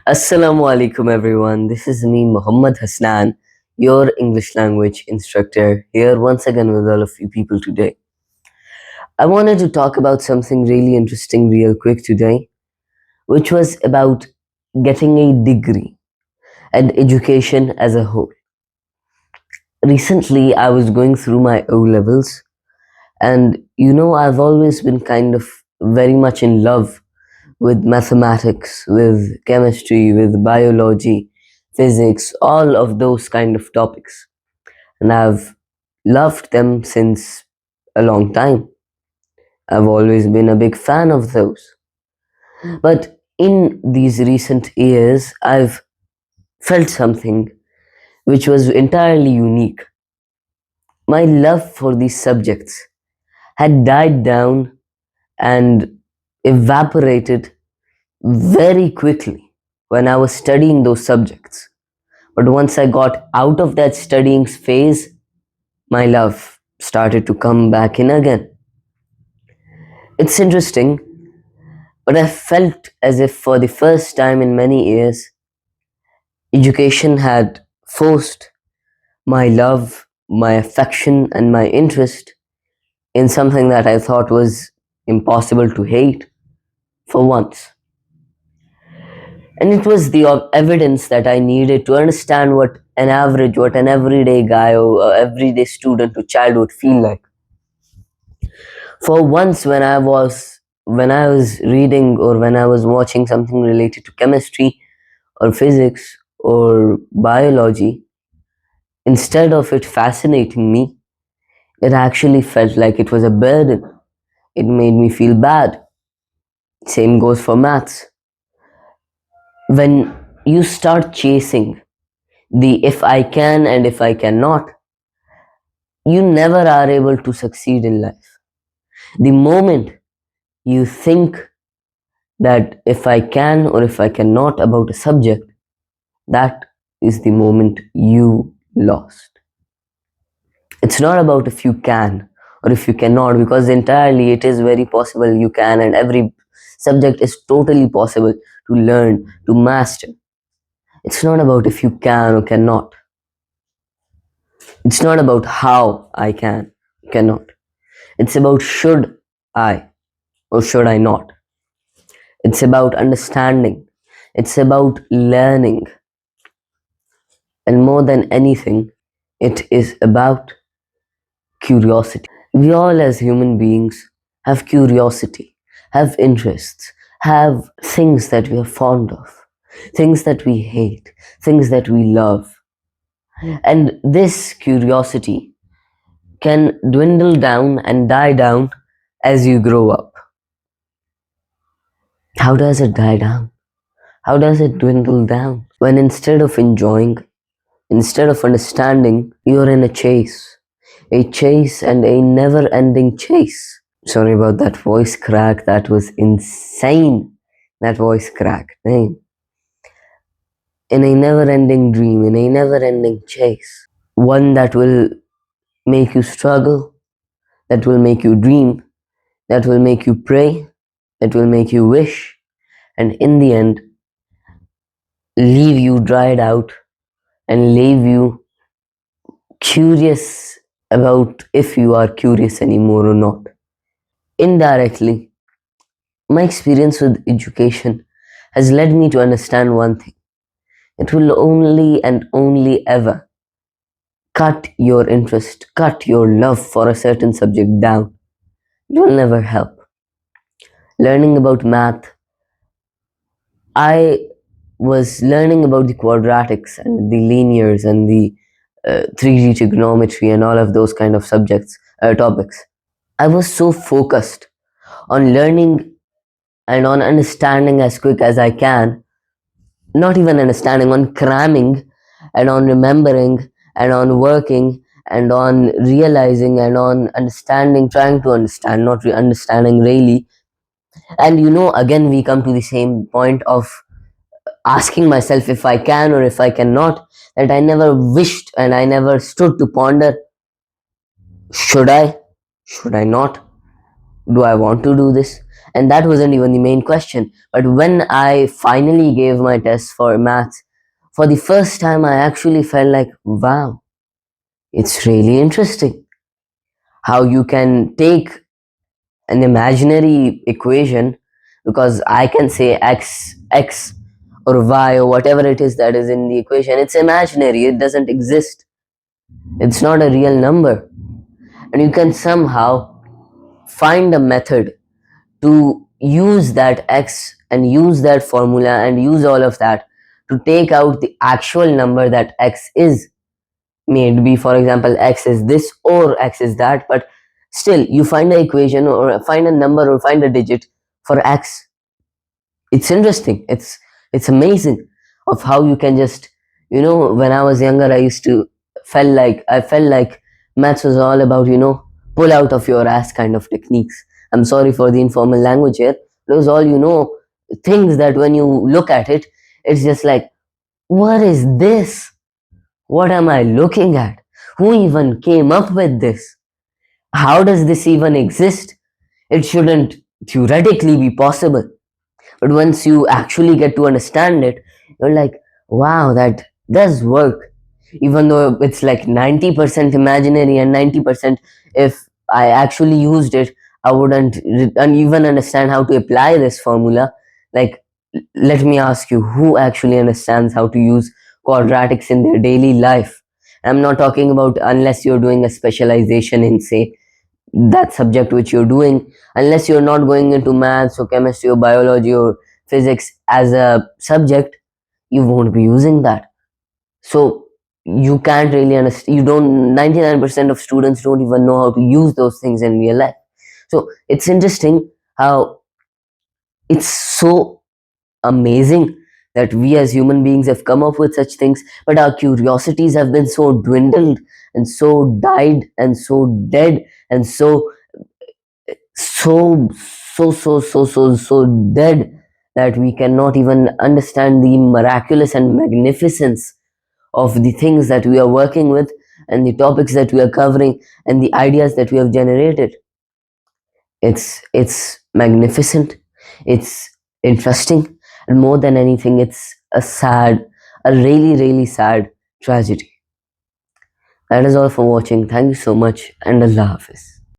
Assalamu alaikum everyone. This is me, Muhammad Hasnain, your English language instructor, here once again with all of you people today. I wanted to talk about something really interesting real quick today, which was about getting a degree and education as a whole. Recently, I was going through my O levels, and I've always been kind of very much in love with mathematics, with chemistry, with biology, physics, all of those kind of topics. And I've loved them since a long time. I've always been a big fan of those. But in these recent years, I've felt something which was entirely unique. My love for these subjects had died down and evaporated very quickly when I was studying those subjects. But once I got out of that studying phase, my love started to come back in again. It's interesting, but I felt as if for the first time in many years, education had forced my love, my affection, and my interest in something that I thought was impossible to hate for once. And it was the evidence that I needed to understand what an everyday guy or everyday student or child would feel like. For once, when I was reading or when I was watching something related to chemistry or physics or biology, instead of it fascinating me, it actually felt like it was a burden. It made me feel bad. Same goes for maths. When you start chasing the if I can and if I cannot, you never are able to succeed in life. The moment you think that if I can or if I cannot about a subject, that is the moment you lost. It's not about if you can or if you cannot, because entirely it is very possible you can, and every subject is totally possible to learn, to master. It's not about if you can or cannot. It's not about how I can, cannot. It's about should I or should I not. It's about understanding. It's about learning. And more than anything, it is about curiosity. We all, as human beings, have curiosity, have interests, have things that we are fond of, things that we hate, things that we love. And this curiosity can dwindle down and die down as you grow up. How does it die down? How does it dwindle down? When instead of enjoying, instead of understanding, you're in a chase and a never ending chase. Sorry about that voice crack, that was insane. That voice crack. In a never ending dream, in a never ending chase. One that will make you struggle, that will make you dream, that will make you pray, that will make you wish, and in the end, leave you dried out and leave you curious about if you are curious anymore or not. Indirectly, my experience with education has led me to understand one thing. It will only and only ever cut your interest, cut your love for a certain subject down. It will never help. Learning about math, I was learning about the quadratics and the linears and the 3D trigonometry and all of those kind of topics. I was so focused on learning and on understanding as quick as I can, not even understanding, on cramming and on remembering and on working and on realizing and on understanding, trying to understand, not understanding really. And again, we come to the same point of asking myself if I can or if I cannot, that I never wished and I never stood to ponder, should I? Should I not? Do I want to do this? And that wasn't even the main question. But when I finally gave my test for maths, for the first time, I actually felt like, wow, it's really interesting how you can take an imaginary equation, because I can say x or y or whatever it is that is in the equation, it's imaginary, it doesn't exist, it's not a real number. And you can somehow find a method to use that x and use that formula and use all of that to take out the actual number that x is. May it be, for example, x is this or x is that, but still you find an equation or find a number or find a digit for x. It's interesting, it's amazing of how you can just, when I was younger, I felt like maths was all about, pull out of your ass kind of techniques. I'm sorry for the informal language here. It was all, things that when you look at it, it's just like, what is this? What am I looking at? Who even came up with this? How does this even exist? It shouldn't theoretically be possible. But once you actually get to understand it, you're like, wow, that does work. Even though it's like 90% imaginary and 90%, if I actually used it, I wouldn't even understand how to apply this formula. Like, let me ask you, who actually understands how to use quadratics in their daily life? I'm not talking about unless you're doing a specialization in, say, that subject which you're doing. Unless you're not going into maths or chemistry or biology or physics as a subject, you won't be using that. So you can't really understand, you don't, 99% of students don't even know how to use those things in real life. So it's interesting how it's so amazing that we as human beings have come up with such things, but our curiosities have been so dwindled and so died and so dead and so so dead that we cannot even understand the miraculous and magnificence of the things that we are working with and the topics that we are covering and the ideas that we have generated. It's magnificent, it's interesting, and more than anything, it's a really, really sad tragedy. That is all for watching. Thank you so much, and Allah Hafiz.